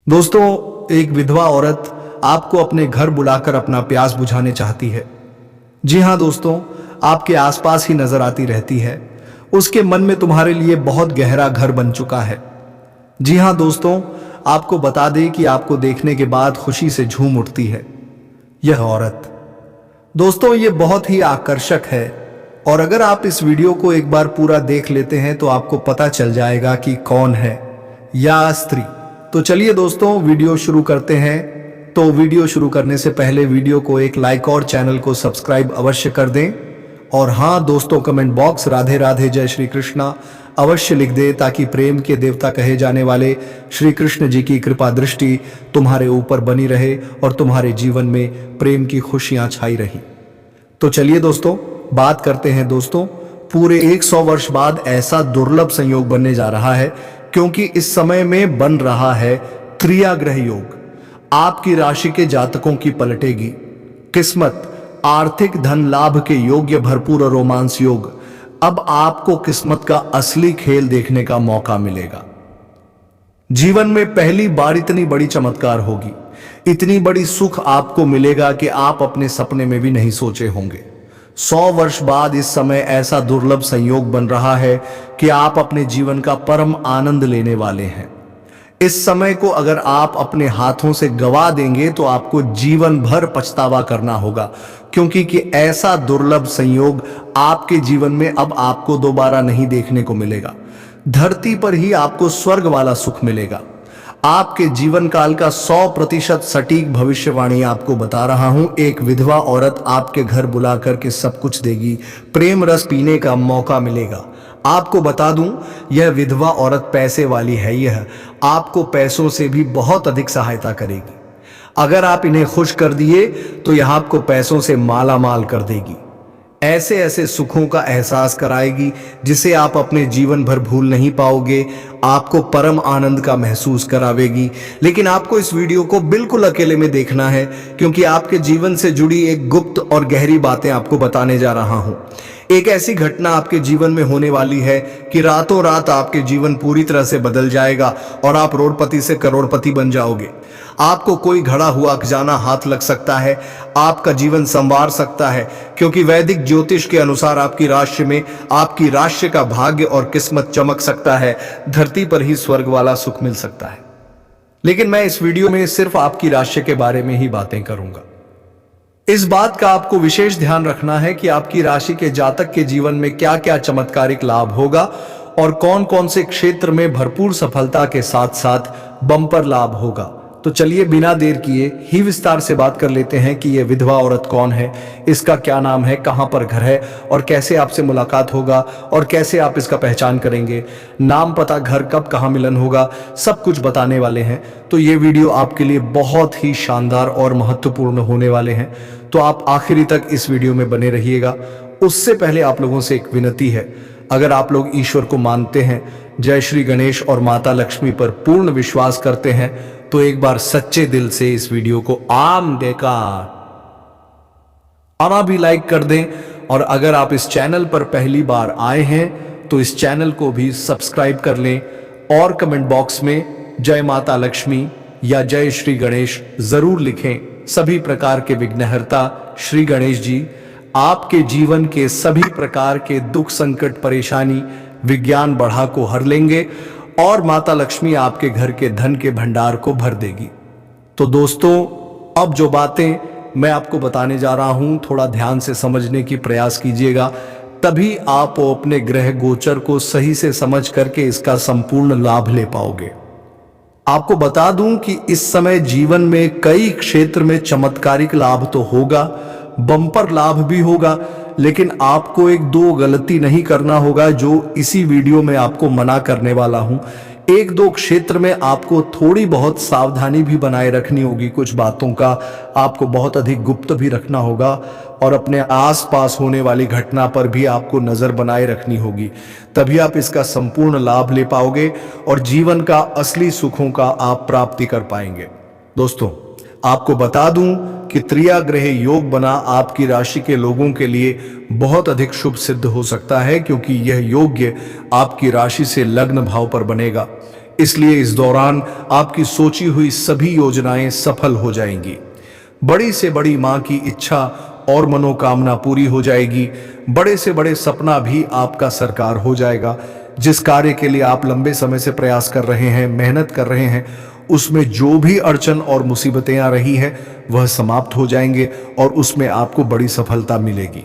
दोस्तों, एक विधवा औरत आपको अपने घर बुलाकर अपना प्यास बुझाने चाहती है। जी हाँ दोस्तों, आपके आसपास ही नजर आती रहती है। उसके मन में तुम्हारे लिए बहुत गहरा घर बन चुका है। जी हाँ दोस्तों, आपको बता दें कि आपको देखने के बाद खुशी से झूम उठती है यह औरत। दोस्तों, ये बहुत ही आकर्षक है और अगर आप इस वीडियो को एक बार पूरा देख लेते हैं तो आपको पता चल जाएगा कि कौन है या स्त्री। तो चलिए दोस्तों, वीडियो शुरू करते हैं। तो वीडियो शुरू करने से पहले वीडियो को एक लाइक और चैनल को सब्सक्राइब अवश्य कर दें। और हाँ दोस्तों, कमेंट बॉक्स राधे राधे जय श्री कृष्णा अवश्य लिख दे, ताकि प्रेम के देवता कहे जाने वाले श्री कृष्ण जी की कृपा दृष्टि तुम्हारे ऊपर बनी रहे और तुम्हारे जीवन में प्रेम की खुशियां छाई रही। तो चलिए दोस्तों, बात करते हैं। दोस्तों, पूरे 100 वर्ष बाद ऐसा दुर्लभ संयोग बनने जा रहा है, क्योंकि इस समय में बन रहा है त्रियाग्रह योग। आपकी राशि के जातकों की पलटेगी किस्मत, आर्थिक धन लाभ के योग्य भरपूर और रोमांस योग। अब आपको किस्मत का असली खेल देखने का मौका मिलेगा। जीवन में पहली बार इतनी बड़ी चमत्कार होगी, इतनी बड़ी सुख आपको मिलेगा कि आप अपने सपने में भी नहीं सोचे होंगे। 100 वर्ष बाद इस समय ऐसा दुर्लभ संयोग बन रहा है कि आप अपने जीवन का परम आनंद लेने वाले हैं। इस समय को अगर आप अपने हाथों से गवा देंगे तो आपको जीवन भर पछतावा करना होगा, क्योंकि कि ऐसा दुर्लभ संयोग आपके जीवन में अब आपको दोबारा नहीं देखने को मिलेगा। धरती पर ही आपको स्वर्ग वाला सुख मिलेगा। आपके जीवन काल का 100% सटीक भविष्यवाणी आपको बता रहा हूं। एक विधवा औरत आपके घर बुला करके सब कुछ देगी, प्रेम रस पीने का मौका मिलेगा। आपको बता दूं, यह विधवा औरत पैसे वाली है। यह आपको पैसों से भी बहुत अधिक सहायता करेगी। अगर आप इन्हें खुश कर दिए तो यह आपको पैसों से माला माल कर देगी। ऐसे ऐसे सुखों का एहसास कराएगी जिसे आप अपने जीवन भर भूल नहीं पाओगे। आपको परम आनंद का महसूस करावेगी। लेकिन आपको इस वीडियो को बिल्कुल अकेले में देखना है, क्योंकि आपके जीवन से जुड़ी एक गुप्त और गहरी बातें आपको बताने जा रहा हूं। एक ऐसी घटना आपके जीवन में होने वाली है कि रातों रात आपके जीवन पूरी तरह से बदल जाएगा और आप करोड़पति से करोड़पति बन जाओगे। आपको कोई घड़ा हुआ खजाना हाथ लग सकता है, आपका जीवन संवार सकता है, क्योंकि वैदिक ज्योतिष के अनुसार आपकी राशि में आपकी राशि का भाग्य और किस्मत चमक सकता है। धरती पर ही स्वर्ग वाला सुख मिल सकता है। लेकिन मैं इस वीडियो में सिर्फ आपकी राशि के बारे में ही बातें करूंगा। इस बात का आपको विशेष ध्यान रखना है कि आपकी राशि के जातक के जीवन में क्या क्या चमत्कारिक लाभ होगा और कौन कौन से क्षेत्र में भरपूर सफलता के साथ साथ बम्पर लाभ होगा। तो चलिए बिना देर किए ही विस्तार से बात कर लेते हैं कि यह विधवा औरत कौन है, इसका क्या नाम है, कहां पर घर है और कैसे आपसे मुलाकात होगा और कैसे आप इसका पहचान करेंगे। नाम, पता, घर, कब, कहां मिलन होगा, सब कुछ बताने वाले हैं। तो ये वीडियो आपके लिए बहुत ही शानदार और महत्वपूर्ण होने वाले हैं। तो आप आखिरी तक इस वीडियो में बने रहिएगा। उससे पहले आप लोगों से एक विनती है, अगर आप लोग ईश्वर को मानते हैं, जय श्री गणेश और माता लक्ष्मी पर पूर्ण विश्वास करते हैं, तो एक बार सच्चे दिल से इस वीडियो को आम देकर आना भी लाइक कर दें। और अगर आप इस चैनल पर पहली बार आए हैं तो इस चैनल को भी सब्सक्राइब कर लें और कमेंट बॉक्स में जय माता लक्ष्मी या जय श्री गणेश जरूर लिखें। सभी प्रकार के विघ्नहर्ता श्री गणेश जी आपके जीवन के सभी प्रकार के दुख, संकट, परेशानी, विज्ञान बढ़ा को हर लेंगे और माता लक्ष्मी आपके घर के धन के भंडार को भर देगी। तो दोस्तों, अब जो बातें मैं आपको बताने जा रहा हूं, थोड़ा ध्यान से समझने की प्रयास कीजिएगा, तभी आप अपने ग्रह गोचर को सही से समझ करके इसका संपूर्ण लाभ ले पाओगे। आपको बता दूं कि इस समय जीवन में कई क्षेत्र में चमत्कारिक लाभ तो होगा, बम्पर लाभ भी होगा, लेकिन आपको एक दो गलती नहीं करना होगा जो इसी वीडियो में आपको मना करने वाला हूं। एक दो क्षेत्र में आपको थोड़ी बहुत सावधानी भी बनाए रखनी होगी। कुछ बातों का आपको बहुत अधिक गुप्त भी रखना होगा और अपने आसपास होने वाली घटना पर भी आपको नजर बनाए रखनी होगी। तभी आप इसका संपूर्ण लाभ ले पाओगे और जीवन का असली सुखों का आप प्राप्ति कर पाएंगे। दोस्तों, आपको बता दूं कि त्रियाग्रह योग बना आपकी राशि के लोगों के लिए बहुत अधिक शुभ सिद्ध हो सकता है, क्योंकि यह योग्य आपकी राशि से लग्न भाव पर बनेगा। इसलिए इस दौरान आपकी सोची हुई सभी योजनाएं सफल हो जाएंगी। बड़ी से बड़ी मां की इच्छा और मनोकामना पूरी हो जाएगी। बड़े से बड़े सपना भी आपका साकार हो जाएगा। जिस कार्य के लिए आप लंबे समय से प्रयास कर रहे हैं, मेहनत कर रहे हैं, उसमें जो भी अड़चन और मुसीबतें आ रही हैं वह समाप्त हो जाएंगे और उसमें आपको बड़ी सफलता मिलेगी।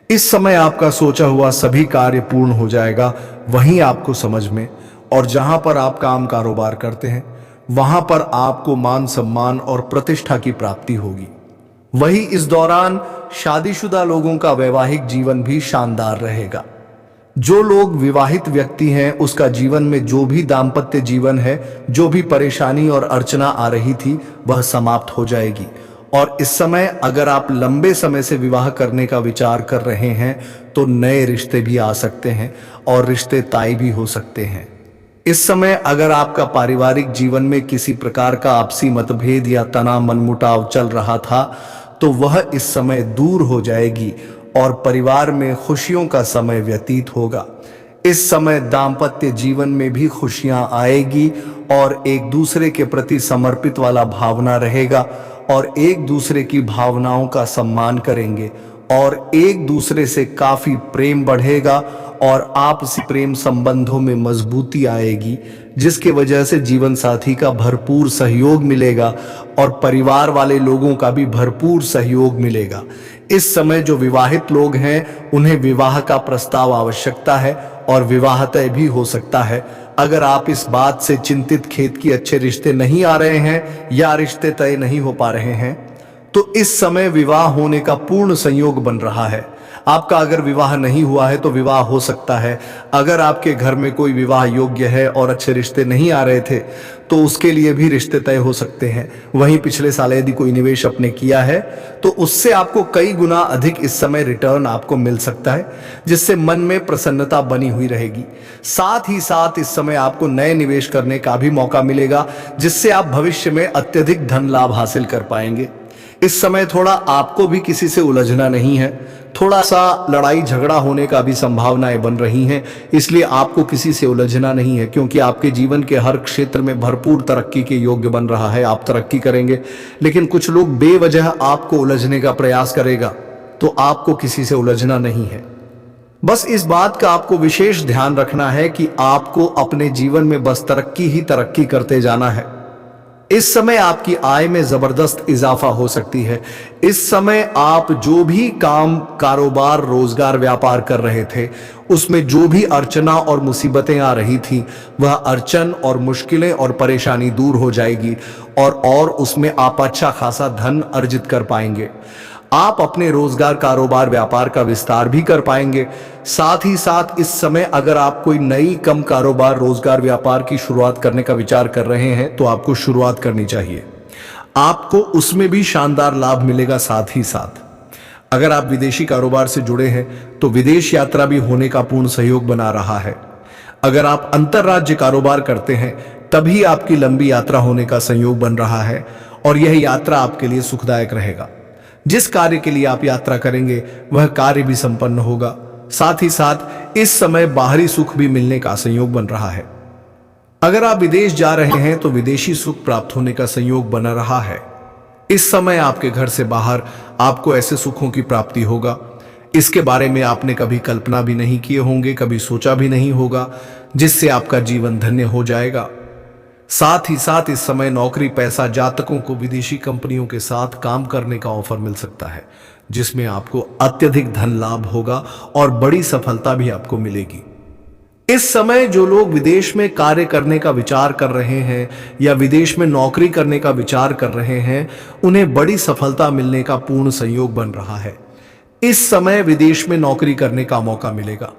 इस समय आपका सोचा हुआ सभी कार्य पूर्ण हो जाएगा। वहीं आपको समझ में और जहां पर आप काम कारोबार करते हैं वहां पर आपको मान सम्मान और प्रतिष्ठा की प्राप्ति होगी। वही इस दौरान शादीशुदा लोगों का वैवाहिक जीवन भी शानदार रहेगा। जो लोग विवाहित व्यक्ति हैं उसका जीवन में जो भी दाम्पत्य जीवन है, जो भी परेशानी और अर्चना आ रही थी वह समाप्त हो जाएगी। और इस समय अगर आप लंबे समय से विवाह करने का विचार कर रहे हैं तो नए रिश्ते भी आ सकते हैं और रिश्ते तय भी हो सकते हैं। इस समय अगर आपका पारिवारिक जीवन में किसी प्रकार का आपसी मतभेद या तनाव मनमुटाव चल रहा था तो वह इस समय दूर हो जाएगी और परिवार में खुशियों का समय व्यतीत होगा। इस समय दाम्पत्य जीवन में भी खुशियां आएगी और एक दूसरे के प्रति समर्पित वाला भावना रहेगा और एक दूसरे की भावनाओं का सम्मान करेंगे और एक दूसरे से काफी प्रेम बढ़ेगा और आपसी प्रेम संबंधों में मजबूती आएगी, जिसके वजह से जीवन साथी का भरपूर सहयोग मिलेगा और परिवार वाले लोगों का भी भरपूर सहयोग मिलेगा। इस समय जो विवाहित लोग हैं उन्हें विवाह का प्रस्ताव आवश्यकता है और विवाह तय भी हो सकता है। अगर आप इस बात से चिंतित खेत की अच्छे रिश्ते नहीं आ रहे हैं या रिश्ते तय नहीं हो पा रहे हैं तो इस समय विवाह होने का पूर्ण संयोग बन रहा है। आपका अगर विवाह नहीं हुआ है तो विवाह हो सकता है। अगर आपके घर में कोई विवाह योग्य है और अच्छे रिश्ते नहीं आ रहे थे तो उसके लिए भी रिश्ते तय हो सकते हैं। वहीं पिछले साल यदि कोई निवेश आपने किया है तो उससे आपको कई गुना अधिक इस समय रिटर्न आपको मिल सकता है, जिससे मन में प्रसन्नता बनी हुई रहेगी। साथ ही साथ इस समय आपको नए निवेश करने का भी मौका मिलेगा, जिससे आप भविष्य में अत्यधिक धन लाभ हासिल कर पाएंगे। इस समय थोड़ा आपको भी किसी से उलझना नहीं है, थोड़ा सा लड़ाई झगड़ा होने का भी संभावनाएं बन रही हैं, इसलिए आपको किसी से उलझना नहीं है क्योंकि आपके जीवन के हर क्षेत्र में भरपूर तरक्की के योग्य बन रहा है। आप तरक्की करेंगे, लेकिन कुछ लोग बेवजह आपको उलझने का प्रयास करेगा तो आपको किसी से उलझना नहीं है। बस इस बात का आपको विशेष ध्यान रखना है कि आपको अपने जीवन में बस तरक्की ही तरक्की करते जाना है। इस समय आपकी आय में जबरदस्त इजाफा हो सकती है। इस समय आप जो भी काम कारोबार रोजगार व्यापार कर रहे थे उसमें जो भी अर्चना और मुसीबतें आ रही थी वह अड़चन और मुश्किलें और परेशानी दूर हो जाएगी और उसमें आप अच्छा खासा धन अर्जित कर पाएंगे। आप अपने रोजगार कारोबार व्यापार का विस्तार भी कर पाएंगे। साथ ही साथ इस समय अगर आप कोई नई कम कारोबार रोजगार व्यापार की शुरुआत करने का विचार कर रहे हैं तो आपको शुरुआत करनी चाहिए, आपको उसमें भी शानदार लाभ मिलेगा। साथ ही साथ अगर आप विदेशी कारोबार से जुड़े हैं तो विदेश यात्रा भी होने का पूर्ण सहयोग बना रहा है। अगर आप अंतरराज्य कारोबार करते हैं तभी आपकी लंबी यात्रा होने का संयोग बन रहा है और यह यात्रा आपके लिए सुखदायक रहेगा। जिस कार्य के लिए आप यात्रा करेंगे वह कार्य भी संपन्न होगा। साथ ही साथ इस समय बाहरी सुख भी मिलने का संयोग बन रहा है। अगर आप विदेश जा रहे हैं तो विदेशी सुख प्राप्त होने का संयोग बना रहा है। इस समय आपके घर से बाहर आपको ऐसे सुखों की प्राप्ति होगा, इसके बारे में आपने कभी कल्पना भी नहीं किए होंगे, कभी सोचा भी नहीं होगा, जिससे आपका जीवन धन्य हो जाएगा। साथ ही साथ इस समय नौकरी पैसा जातकों को विदेशी कंपनियों के साथ काम करने का ऑफर मिल सकता है, जिसमें आपको अत्यधिक धन लाभ होगा और बड़ी सफलता भी आपको मिलेगी। इस समय जो लोग विदेश में कार्य करने का विचार कर रहे हैं या विदेश में नौकरी करने का विचार कर रहे हैं उन्हें बड़ी सफलता मिलने का पूर्ण संयोग बन रहा है। इस समय विदेश में नौकरी करने का मौका मिलेगा।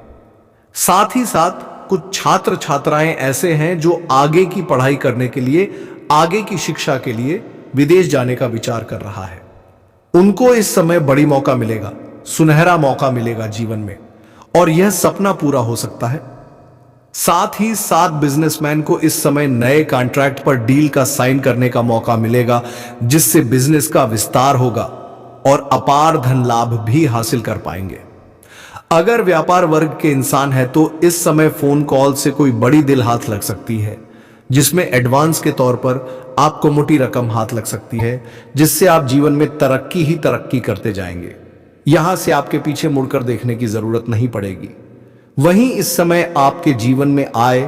साथ ही साथ कुछ छात्र छात्राएं ऐसे हैं जो आगे की पढ़ाई करने के लिए, आगे की शिक्षा के लिए विदेश जाने का विचार कर रहा है। उनको इस समय बड़ी मौका मिलेगा, सुनहरा मौका मिलेगा जीवन में और यह सपना पूरा हो सकता है। साथ ही साथ बिजनेसमैन को इस समय नए कॉन्ट्रैक्ट पर डील का साइन करने का मौका मिलेगा, जिससे बिजनेस का विस्तार होगा और अपार धन लाभ भी हासिल कर पाएंगे। अगर व्यापार वर्ग के इंसान है तो इस समय फोन कॉल से कोई बड़ी दिल हाथ लग सकती है। जिसमें एडवांस के तौर पर आपको मोटी रकम हाथ लग सकती है, जिससे आप जीवन में तरक्की ही तरक्की करते जाएंगे। यहां से आपके पीछे मुड़कर देखने की जरूरत नहीं पड़ेगी। वहीं इस समय आपके जीवन में आय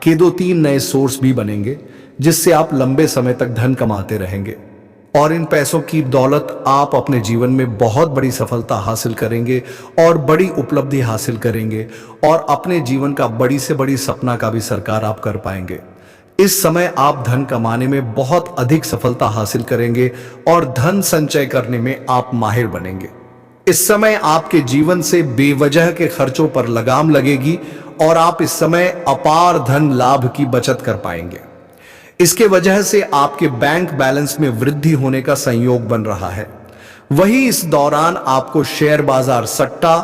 के 2-3 नए सोर्स भी बनेंगे, जिससे आप लंबे समय तक धन कमाते रहेंगे और इन पैसों की दौलत आप अपने जीवन में बहुत बड़ी सफलता हासिल करेंगे और बड़ी उपलब्धि हासिल करेंगे और अपने जीवन का बड़ी से बड़ी सपना का भी साकार आप कर पाएंगे। इस समय आप धन कमाने में बहुत अधिक सफलता हासिल करेंगे और धन संचय करने में आप माहिर बनेंगे। इस समय आपके जीवन से बेवजह के खर्चों पर लगाम लगेगी और आप इस समय अपार धन लाभ की बचत कर पाएंगे। इसके वजह से आपके बैंक बैलेंस में वृद्धि होने का संयोग बन रहा है। वही इस दौरान आपको शेयर बाजार, सट्टा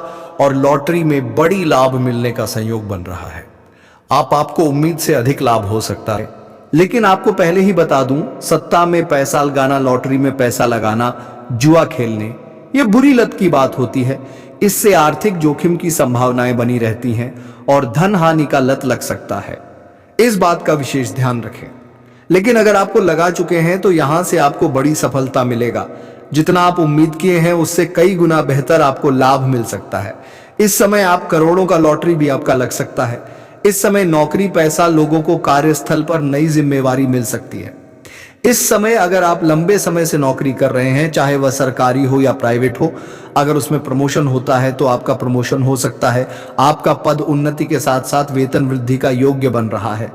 और लॉटरी में बड़ी लाभ मिलने का संयोग बन रहा है। आपको उम्मीद से अधिक लाभ हो सकता है, लेकिन आपको पहले ही बता दूं, सट्टा में पैसा लगाना, लॉटरी में पैसा लगाना, जुआ खेलने, यह बुरी लत की बात होती है। इससे आर्थिक जोखिम की संभावनाएं बनी रहती हैं और धन हानि का लत लग सकता है। इस बात का विशेष ध्यान रखें। लेकिन अगर आपको लगा चुके हैं तो यहां से आपको बड़ी सफलता मिलेगा। जितना आप उम्मीद किए हैं उससे कई गुना बेहतर आपको लाभ मिल सकता है। इस समय आप करोड़ों का लॉटरी भी आपका लग सकता है। इस समय नौकरी, पैसा, लोगों को कार्यस्थल पर नई जिम्मेवारी मिल सकती है। इस समय अगर आप लंबे समय से नौकरी कर रहे हैं, चाहे वह सरकारी हो या प्राइवेट हो, अगर उसमें प्रमोशन होता है तो आपका प्रमोशन हो सकता है। आपका पद उन्नति के साथ साथ वेतन वृद्धि का योग्य बन रहा है।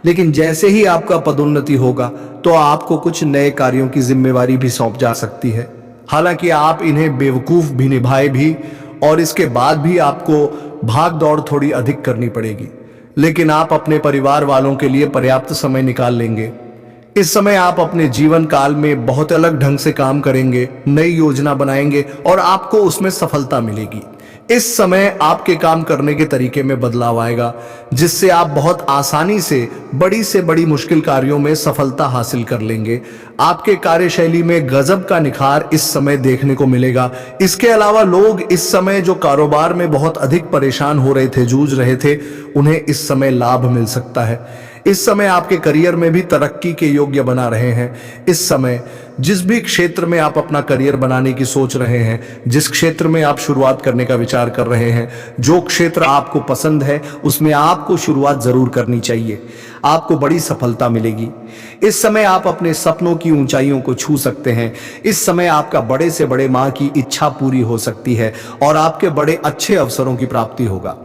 लेकिन जैसे ही आपका पदोन्नति होगा तो आपको कुछ नए कार्यों की जिम्मेवारी भी सौंप जा सकती है। हालांकि आप इन्हें बेवकूफ भी निभाए भी और इसके बाद भी आपको भाग दौड़ थोड़ी अधिक करनी पड़ेगी, लेकिन आप अपने परिवार वालों के लिए पर्याप्त समय निकाल लेंगे। इस समय आप अपने जीवन काल में बहुत अलग ढंग से काम करेंगे, नई योजना बनाएंगे और आपको उसमें सफलता मिलेगी। इस समय आपके काम करने के तरीके में बदलाव आएगा, जिससे आप बहुत आसानी से बड़ी मुश्किल कार्यों में सफलता हासिल कर लेंगे। आपके कार्यशैली में गजब का निखार इस समय देखने को मिलेगा। इसके अलावा लोग इस समय जो कारोबार में बहुत अधिक परेशान हो रहे थे, जूझ रहे थे, उन्हें इस समय लाभ मिल सकता है। इस समय आपके करियर में भी तरक्की के योग्य बना रहे हैं। इस समय जिस भी क्षेत्र में आप अपना करियर बनाने की सोच रहे हैं, जिस क्षेत्र में आप शुरुआत करने का विचार कर रहे हैं, जो क्षेत्र आपको पसंद है, उसमें आपको शुरुआत जरूर करनी चाहिए। आपको बड़ी सफलता मिलेगी। इस समय आप अपने सपनों की ऊंचाइयों को छू सकते हैं। इस समय आपका बड़े से बड़े मां की इच्छा पूरी हो सकती है और आपके बड़े अच्छे अवसरों की प्राप्ति होगा।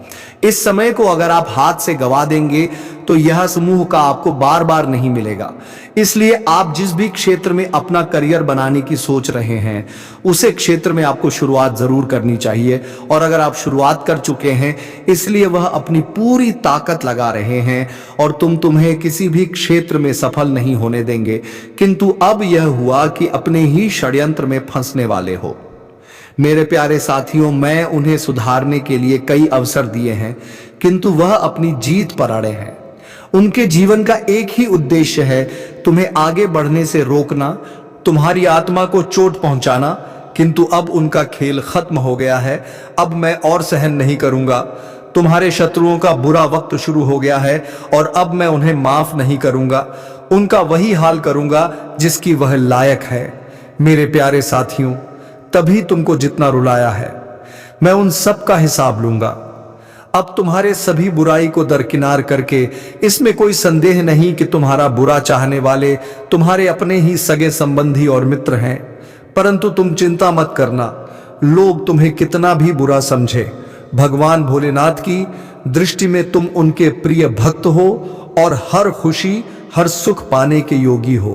इस समय को अगर आप हाथ से गवा देंगे तो यह समूह का आपको बार बार नहीं मिलेगा। इसलिए आप जिस भी क्षेत्र में अपना करियर बनाने की सोच रहे हैं, उसे क्षेत्र में आपको शुरुआत जरूर करनी चाहिए। और अगर आप शुरुआत कर चुके हैं, इसलिए वह अपनी पूरी ताकत लगा रहे हैं और तुम्हें किसी भी क्षेत्र में सफल नहीं होने देंगे। किंतु अब यह हुआ कि अपने ही षड्यंत्र में फंसने वाले हो। मेरे प्यारे साथियों, मैं उन्हें सुधारने के लिए कई अवसर दिए हैं, किंतु वह अपनी जीत पर अड़े हैं। उनके जीवन का एक ही उद्देश्य है, तुम्हें आगे बढ़ने से रोकना, तुम्हारी आत्मा को चोट पहुंचाना। किंतु अब उनका खेल खत्म हो गया है। अब मैं और सहन नहीं करूंगा। तुम्हारे शत्रुओं का बुरा वक्त शुरू हो गया है और अब मैं उन्हें माफ नहीं करूंगा। उनका वही हाल करूंगा जिसकी वह लायक है। मेरे प्यारे साथियों, तभी तुमको जितना रुलाया है, मैं उन सब का हिसाब लूंगा। अब तुम्हारे सभी बुराई को दरकिनार करके, इसमें कोई संदेह नहीं कि तुम्हारा बुरा चाहने वाले तुम्हारे अपने ही सगे संबंधी और मित्र हैं। परंतु तुम चिंता मत करना, लोग तुम्हें कितना भी बुरा समझे, भगवान भोलेनाथ की दृष्टि में तुम उनके प्रिय भक्त हो और हर खुशी, हर सुख पाने के योगी हो।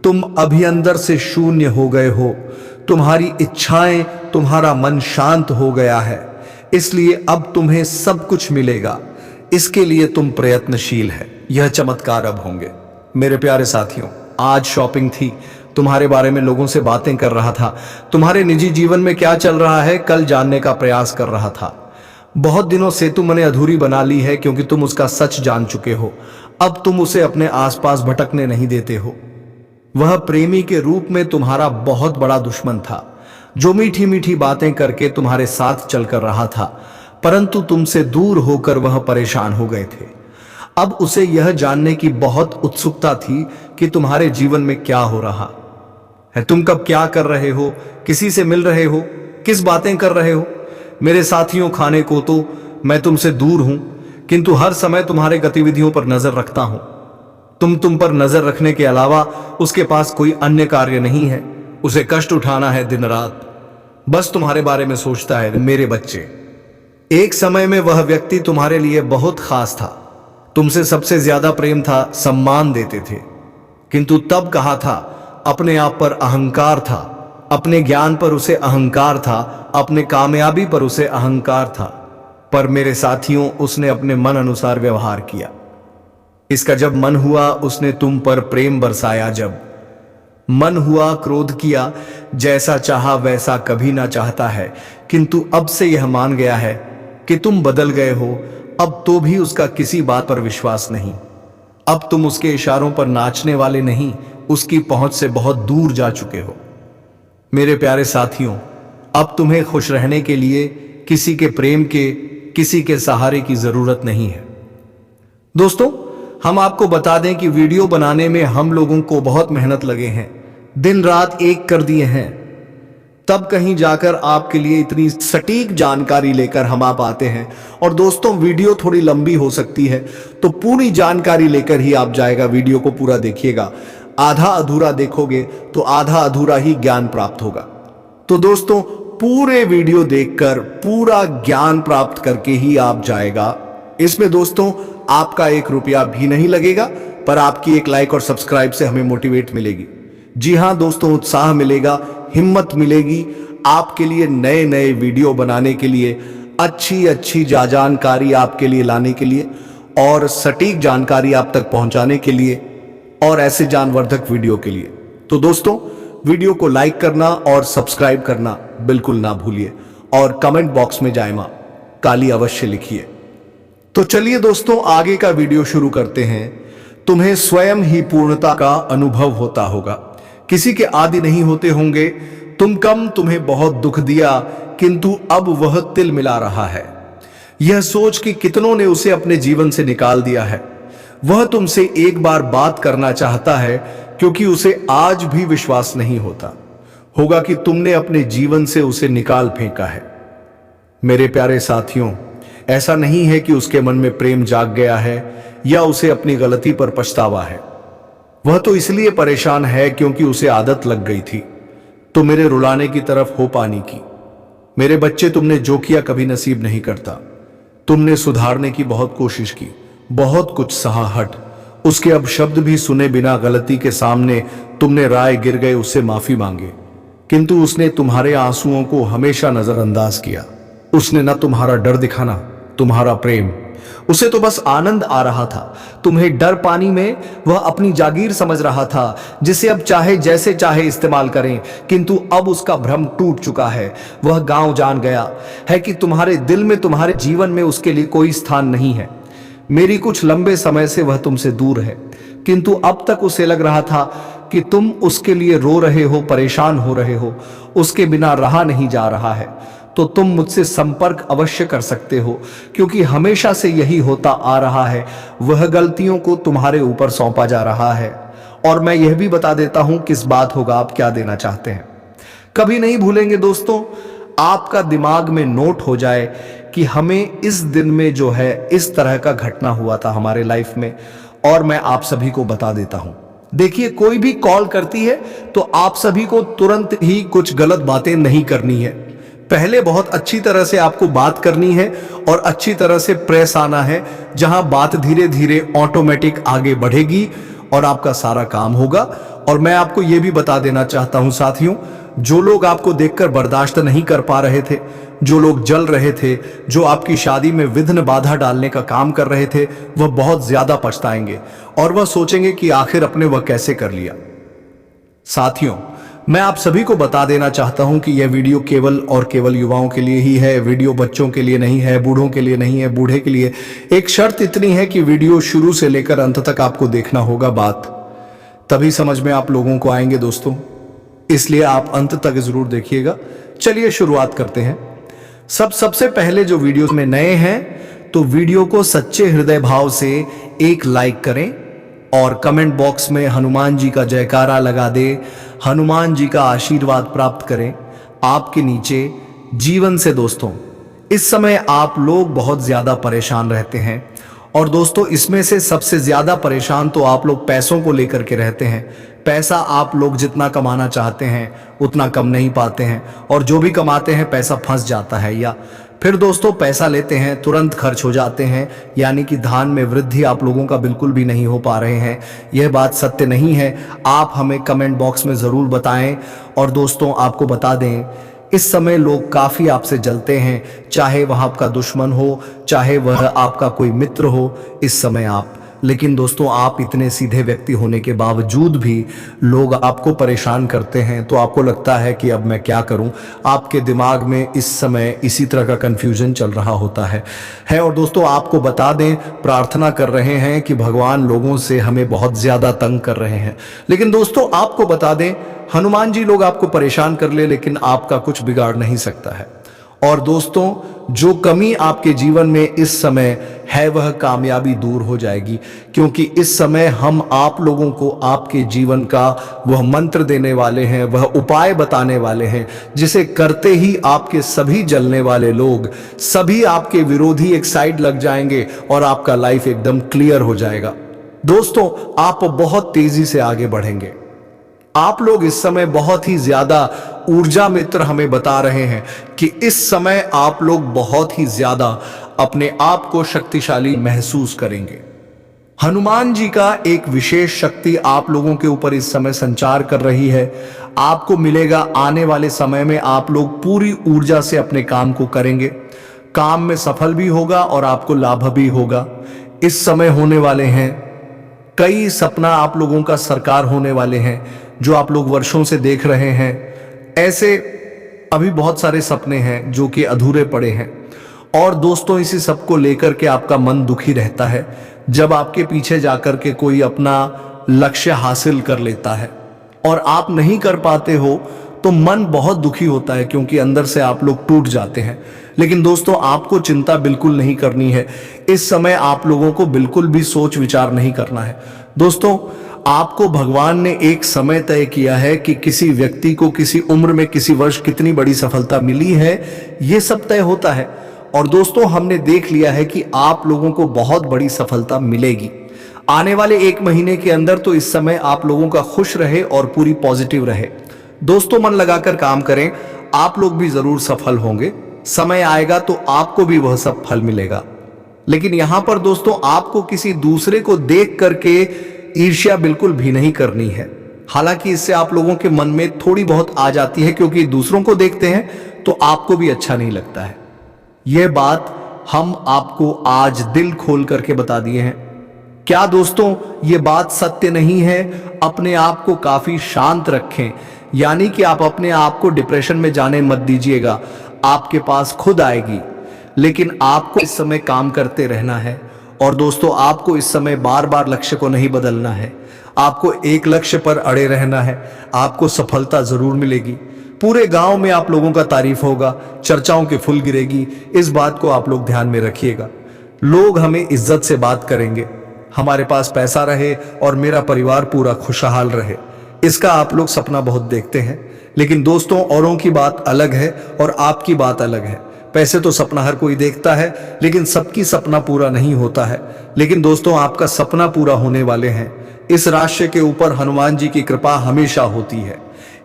तुम अभी अंदर से शून्य हो गए हो। तुम्हारी इच्छाएं, तुम्हारा मन शांत हो गया है। इसलिए अब तुम्हें सब कुछ मिलेगा। इसके लिए तुम प्रयत्नशील है। यह चमत्कार अब होंगे। मेरे प्यारे साथियों, आज शॉपिंग थी, तुम्हारे बारे में लोगों से बातें कर रहा था। तुम्हारे निजी जीवन में क्या चल रहा है, कल जानने का प्रयास कर रहा था। बहुत दिनों से तुमने अधूरी बना ली है, क्योंकि तुम उसका सच जान चुके हो। अब तुम उसे अपने आसपास भटकने नहीं देते हो। वह प्रेमी के रूप में तुम्हारा बहुत बड़ा दुश्मन था, जो मीठी मीठी बातें करके तुम्हारे साथ चलकर रहा था, परंतु तुमसे दूर होकर वह परेशान हो गए थे। अब उसे यह जानने की बहुत उत्सुकता थी कि तुम्हारे जीवन में क्या हो रहा है, तुम कब क्या कर रहे हो, किसी से मिल रहे हो, किस बातें कर रहे हो। मेरे साथियों, खाने को तो मैं तुमसे दूर हूं, किंतु हर समय तुम्हारे गतिविधियों पर नजर रखता हूं। तुम पर नजर रखने के अलावा उसके पास कोई अन्य कार्य नहीं है। उसे कष्ट उठाना है दिन रात, बस तुम्हारे बारे में सोचता है। मेरे बच्चे, एक समय में वह व्यक्ति तुम्हारे लिए बहुत खास था, तुमसे सबसे ज्यादा प्रेम था, सम्मान देते थे, किंतु तब कहा था अपने आप पर अहंकार था, अपने ज्ञान पर उसे अहंकार था, अपने कामयाबी पर उसे अहंकार था। पर मेरे साथियों, उसने अपने मन अनुसार व्यवहार किया। इसका जब मन हुआ उसने तुम पर प्रेम बरसाया, जब मन हुआ क्रोध किया, जैसा चाहा वैसा कभी ना चाहता है। किंतु अब से यह मान गया है कि तुम बदल गए हो, अब तो भी उसका किसी बात पर विश्वास नहीं। अब तुम उसके इशारों पर नाचने वाले नहीं, उसकी पहुंच से बहुत दूर जा चुके हो। मेरे प्यारे साथियों, अब तुम्हें खुश रहने के लिए किसी के प्रेम के, किसी के सहारे की जरूरत नहीं है। दोस्तों, हम आपको बता दें कि वीडियो बनाने में हम लोगों को बहुत मेहनत लगे हैं, दिन रात एक कर दिए हैं, तब कहीं जाकर आपके लिए इतनी सटीक जानकारी लेकर हम आप आते हैं। और दोस्तों, वीडियो थोड़ी लंबी हो सकती है, तो पूरी जानकारी लेकर ही आप जाएगा। वीडियो को पूरा देखिएगा, आधा अधूरा देखोगे तो आधा अधूरा ही ज्ञान प्राप्त होगा। तो दोस्तों, पूरे वीडियो देखकर पूरा ज्ञान प्राप्त करके ही आप जाएगा। इसमें दोस्तों आपका 1 रुपया भी नहीं लगेगा, पर आपकी एक लाइक और सब्सक्राइब से हमें मोटिवेट मिलेगी। जी हां दोस्तों, उत्साह मिलेगा, हिम्मत मिलेगी आपके लिए नए नए वीडियो बनाने के लिए, अच्छी जानकारी आपके लिए लाने के लिए, और सटीक जानकारी आप तक पहुंचाने के लिए, और ऐसे ज्ञानवर्धक वीडियो के लिए। तो दोस्तों, वीडियो को लाइक करना और सब्सक्राइब करना बिल्कुल ना भूलिए, और कमेंट बॉक्स में जय मां काली अवश्य लिखिए। तो चलिए दोस्तों, आगे का वीडियो शुरू करते हैं। तुम्हें स्वयं ही पूर्णता का अनुभव होता होगा, किसी के आदि नहीं होते होंगे। तुम्हें बहुत दुख दिया, किंतु अब वह तिल मिला रहा है, यह सोच कि कितनों ने उसे अपने जीवन से निकाल दिया है। वह तुमसे एक बार बात करना चाहता है, क्योंकि उसे आज भी विश्वास नहीं होता होगा कि तुमने अपने जीवन से उसे निकाल फेंका है। मेरे प्यारे साथियों, ऐसा नहीं है कि उसके मन में प्रेम जाग गया है या उसे अपनी गलती पर पछतावा है। वह तो इसलिए परेशान है क्योंकि उसे आदत लग गई थी तो मेरे रुलाने की तरफ हो पानी की। मेरे बच्चे, तुमने जो किया कभी नसीब नहीं करता। तुमने सुधारने की बहुत कोशिश की, बहुत कुछ सहा हट, उसके अब शब्द भी सुने बिना गलती के सामने तुमने राय गिर गए, उससे माफी मांगे, किंतु उसने तुम्हारे आंसुओं को हमेशा नजरअंदाज किया। उसने न तुम्हारा डर दिखाना, तुम्हारा प्रेम, उसे तो बस आनंद आ रहा था। तुम्हें डर पानी में वह अपनी जागीर समझ रहा था, जिसे अब चाहे जैसे चाहे इस्तेमाल करें। किंतु अब उसका भ्रम टूट चुका है। वह गांव जान गया है कि तुम्हारे दिल में, तुम्हारे जीवन में उसके लिए कोई स्थान नहीं है। मेरी कुछ लंबे समय से वह तुमसे दूर है, किंतु अब तक उसे लग रहा था कि तुम उसके लिए रो रहे हो, परेशान हो रहे हो, उसके बिना रहा नहीं जा रहा है। तो तुम मुझसे संपर्क अवश्य कर सकते हो, क्योंकि हमेशा से यही होता आ रहा है। वह गलतियों को तुम्हारे ऊपर सौंपा जा रहा है। और मैं यह भी बता देता हूं किस बात होगा, आप क्या देना चाहते हैं। कभी नहीं भूलेंगे दोस्तों, आपका दिमाग में नोट हो जाए कि हमें इस दिन में जो है इस तरह का घटना हुआ था हमारे लाइफ में, और मैं आप सभी को बता देता हूं। देखिए, कोई भी कॉल करती है तो आप सभी को तुरंत ही कुछ गलत बातें नहीं करनी है। पहले बहुत अच्छी तरह से आपको बात करनी है और अच्छी तरह से प्रेस आना है, जहां बात धीरे धीरे ऑटोमेटिक आगे बढ़ेगी और आपका सारा काम होगा। और मैं आपको यह भी बता देना चाहता हूं साथियों, जो लोग आपको देखकर बर्दाश्त नहीं कर पा रहे थे, जो लोग जल रहे थे, जो आपकी शादी में विघ्न बाधा डालने का काम कर रहे थे, वह बहुत ज्यादा पछताएंगे और वह सोचेंगे कि आखिर अपने वह कैसे कर लिया। साथियों, मैं आप सभी को बता देना चाहता हूं कि यह वीडियो केवल और केवल युवाओं के लिए ही है। वीडियो बच्चों के लिए नहीं है, बूढ़ों के लिए नहीं है, बूढ़े के लिए। एक शर्त इतनी है कि वीडियो शुरू से लेकर अंत तक आपको देखना होगा। बात तभी समझ में आप लोगों को आएंगे दोस्तों, इसलिए आप अंत तक जरूर देखिएगा। चलिए शुरुआत करते हैं। सबसे पहले जो वीडियो में नए हैं तो वीडियो को सच्चे हृदय भाव से एक लाइक करें और कमेंट बॉक्स में हनुमान जी का जयकारा लगा दे, हनुमान जी का आशीर्वाद प्राप्त करें आपके नीचे जीवन से। दोस्तों, इस समय आप लोग बहुत ज्यादा परेशान रहते हैं और दोस्तों इसमें से सबसे ज्यादा परेशान तो आप लोग पैसों को लेकर के रहते हैं। पैसा आप लोग जितना कमाना चाहते हैं उतना कम नहीं पाते हैं और जो भी कमाते हैं पैसा फंस जाता है, या फिर दोस्तों पैसा लेते हैं तुरंत खर्च हो जाते हैं, यानी कि धन में वृद्धि आप लोगों का बिल्कुल भी नहीं हो पा रहे हैं। यह बात सत्य नहीं है, आप हमें कमेंट बॉक्स में ज़रूर बताएं। और दोस्तों आपको बता दें, इस समय लोग काफ़ी आपसे जलते हैं, चाहे वह आपका दुश्मन हो, चाहे वह आपका कोई मित्र हो इस समय आप। लेकिन दोस्तों आप इतने सीधे व्यक्ति होने के बावजूद भी लोग आपको परेशान करते हैं, तो आपको लगता है कि अब मैं क्या करूं। आपके दिमाग में इस समय इसी तरह का कंफ्यूजन चल रहा होता है। और दोस्तों आपको बता दें, प्रार्थना कर रहे हैं कि भगवान लोगों से हमें बहुत ज़्यादा तंग कर रहे हैं। लेकिन दोस्तों आपको बता दें, हनुमान जी लोग आपको परेशान कर ले लेकिन आपका कुछ बिगाड़ नहीं सकता है। और दोस्तों जो कमी आपके जीवन में इस समय है वह कामयाबी दूर हो जाएगी, क्योंकि इस समय हम आप लोगों को आपके जीवन का वह मंत्र देने वाले हैं, वह उपाय बताने वाले हैं जिसे करते ही आपके सभी जलने वाले लोग, सभी आपके विरोधी एक साइड लग जाएंगे और आपका लाइफ एकदम क्लियर हो जाएगा। दोस्तों आप बहुत तेजी से आगे बढ़ेंगे। आप लोग इस समय बहुत ही ज्यादा ऊर्जा मित्र हमें बता रहे हैं कि इस समय आप लोग बहुत ही ज्यादा अपने आप को शक्तिशाली महसूस करेंगे। हनुमान जी का एक विशेष शक्ति आप लोगों के ऊपर इस समय संचार कर रही है। आपको मिलेगा, आने वाले समय में आप लोग पूरी ऊर्जा से अपने काम को करेंगे, काम में सफल भी होगा और आपको लाभ भी होगा। इस समय होने वाले हैं कई सपना आप लोगों का साकार होने वाले हैं जो आप लोग वर्षों से देख रहे हैं। ऐसे अभी बहुत सारे सपने हैं जो कि अधूरे पड़े हैं। और दोस्तों इसी सब को लेकर के आपका मन दुखी रहता है जब आपके पीछे जाकर के कोई अपना लक्ष्य हासिल कर लेता है और आप नहीं कर पाते हो तो मन बहुत दुखी होता है, क्योंकि अंदर से आप लोग टूट जाते हैं। लेकिन दोस्तों आपको चिंता बिल्कुल नहीं करनी है। इस समय आप लोगों को बिल्कुल भी सोच विचार नहीं करना है। दोस्तों आपको भगवान ने एक समय तय किया है कि किसी व्यक्ति को किसी उम्र में किसी वर्ष कितनी बड़ी सफलता मिली है, यह सब तय होता है। और दोस्तों हमने देख लिया है कि आप लोगों को बहुत बड़ी सफलता मिलेगी आने वाले 1 महीने के अंदर। तो इस समय आप लोगों का खुश रहे और पूरी पॉजिटिव रहे। दोस्तों मन लगाकर काम करें, आप लोग भी जरूर सफल होंगे। समय आएगा तो आपको भी वह सब फल मिलेगा। लेकिन यहां पर दोस्तों आपको किसी दूसरे को देख करके ईर्ष्या बिल्कुल भी नहीं करनी है। हालांकि इससे आप लोगों के मन में थोड़ी बहुत आ जाती है, क्योंकि दूसरों को देखते हैं तो आपको भी अच्छा नहीं लगता है। यह बात हम आपको आज दिल खोल करके बता दिए हैं। क्या दोस्तों ये बात सत्य नहीं है? अपने आप को काफी शांत रखें, यानी कि आप अपने आप को डिप्रेशन में जाने मत दीजिएगा। आपके पास खुद आएगी, लेकिन आपको इस समय काम करते रहना है। और दोस्तों आपको इस समय बार बार लक्ष्य को नहीं बदलना है, आपको एक लक्ष्य पर अड़े रहना है। आपको सफलता जरूर मिलेगी, पूरे गांव में आप लोगों का तारीफ होगा, चर्चाओं के फूल गिरेगी। इस बात को आप लोग ध्यान में रखिएगा। लोग हमें इज्जत से बात करेंगे, हमारे पास पैसा रहे और मेरा परिवार पूरा खुशहाल रहे, इसका आप लोग सपना बहुत देखते हैं। लेकिन दोस्तों औरों की बात अलग है और आपकी बात अलग है। पैसे तो सपना हर कोई देखता है, लेकिन सबकी सपना पूरा नहीं होता है। लेकिन दोस्तों आपका सपना पूरा होने वाले हैं। इस राशि के ऊपर हनुमान जी की कृपा हमेशा होती है,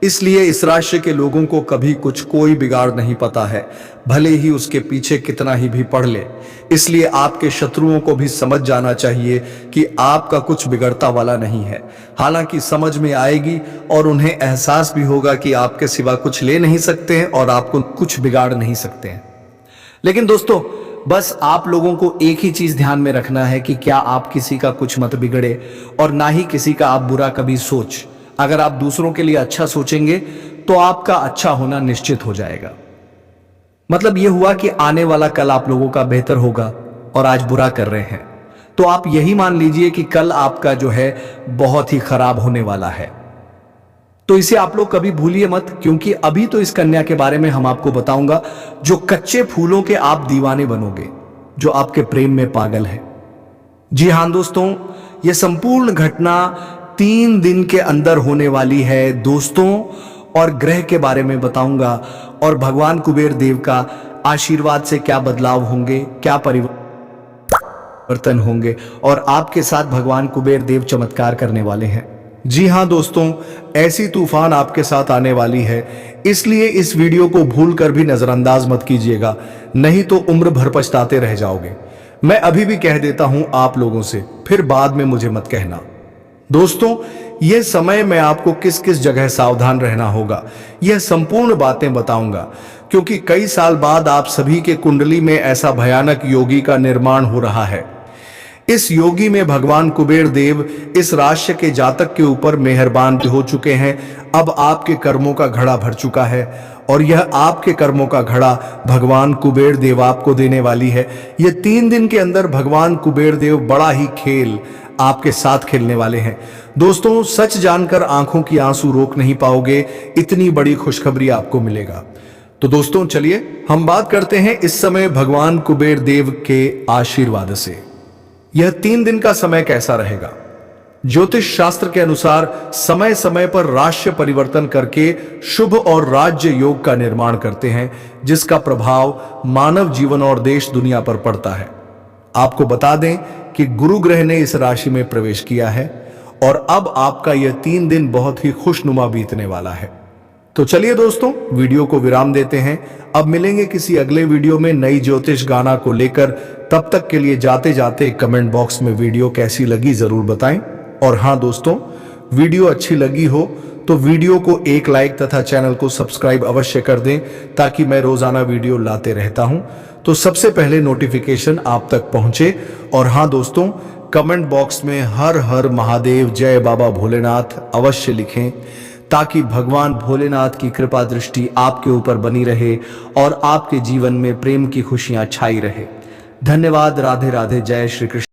इसलिए इस राशि के लोगों को कभी कुछ कोई बिगाड़ नहीं पता है, भले ही उसके पीछे कितना ही भी पढ़ ले। इसलिए आपके शत्रुओं को भी समझ जाना चाहिए कि आपका कुछ बिगड़ता वाला नहीं है। हालांकि समझ में आएगी और उन्हें एहसास भी होगा कि आपके सिवा कुछ ले नहीं सकते हैं और आपको कुछ बिगाड़ नहीं सकते हैं। लेकिन दोस्तों बस आप लोगों को एक ही चीज ध्यान में रखना है कि क्या आप किसी का कुछ मत बिगड़े और ना ही किसी का आप बुरा कभी सोच। अगर आप दूसरों के लिए अच्छा सोचेंगे तो आपका अच्छा होना निश्चित हो जाएगा। मतलब यह हुआ कि आने वाला कल आप लोगों का बेहतर होगा और आज बुरा कर रहे हैं तो आप यही मान लीजिए कि कल आपका जो है बहुत ही खराब होने वाला है। तो इसे आप लोग कभी भूलिए मत, क्योंकि अभी तो इस कन्या के बारे में हम आपको बताऊंगा जो कच्चे फूलों के आप दीवाने बनोगे, जो आपके प्रेम में पागल है। जी हाँ दोस्तों, यह संपूर्ण घटना 3 दिन के अंदर होने वाली है दोस्तों, और ग्रह के बारे में बताऊंगा और भगवान कुबेर देव का आशीर्वाद से क्या बदलाव होंगे, क्या परिवर्तन होंगे और आपके साथ भगवान कुबेर देव चमत्कार करने वाले हैं। जी हाँ दोस्तों, ऐसी तूफान आपके साथ आने वाली है, इसलिए इस वीडियो को भूलकर भी नजरअंदाज मत कीजिएगा, नहीं तो उम्र भर पछताते रह जाओगे। मैं अभी भी कह देता हूं आप लोगों से, फिर बाद में मुझे मत कहना। दोस्तों, यह समय में आपको किस किस जगह सावधान रहना होगा, यह संपूर्ण बातें बताऊंगा, क्योंकि कई साल बाद आप सभी के कुंडली में ऐसा भयानक योगी का निर्माण हो रहा है। इस योगी में भगवान कुबेर देव इस राशि के जातक के ऊपर मेहरबान हो चुके हैं। अब आपके कर्मों का घड़ा भर चुका है और यह आपके कर्मों का घड़ा भगवान कुबेर देव आपको देने वाली है। यह 3 दिन के अंदर भगवान कुबेर देव बड़ा ही खेल आपके साथ खेलने वाले हैं। दोस्तों, सच जानकर आंखों की आंसू रोक नहीं पाओगे, इतनी बड़ी खुशखबरी आपको मिलेगा। तो दोस्तों चलिए हम बात करते हैं इस समय भगवान कुबेर देव के आशीर्वाद से। यह 3 दिन का समय कैसा रहेगा? ज्योतिष शास्त्र के अनुसार समय समय पर राशि परिवर्तन करके शुभ और राज्य योग का निर्माण करते हैं, जिसका प्रभाव मानव जीवन और देश दुनिया पर पड़ता है। आपको बता दें कि गुरु ग्रह ने इस राशि में प्रवेश किया है और अब आपका यह 3 दिन बहुत ही खुशनुमा बीतने वाला है। तो चलिए दोस्तों, वीडियो को विराम देते हैं। अब मिलेंगे किसी अगले वीडियो में नई ज्योतिष गाना को लेकर। तब तक के लिए जाते जाते कमेंट बॉक्स में वीडियो कैसी लगी जरूर बताएं। और हाँ दोस्तों, वीडियो अच्छी लगी हो तो वीडियो को एक लाइक तथा चैनल को सब्सक्राइब अवश्य कर दें, ताकि मैं रोजाना वीडियो लाते रहता हूं तो सबसे पहले नोटिफिकेशन आप तक पहुंचे। और हाँ दोस्तों, कमेंट बॉक्स में हर हर महादेव, जय बाबा भोलेनाथ अवश्य लिखें, ताकि भगवान भोलेनाथ की कृपा दृष्टि आपके ऊपर बनी रहे और आपके जीवन में प्रेम की खुशियां छाई रहे। धन्यवाद। राधे राधे। जय श्री कृष्ण।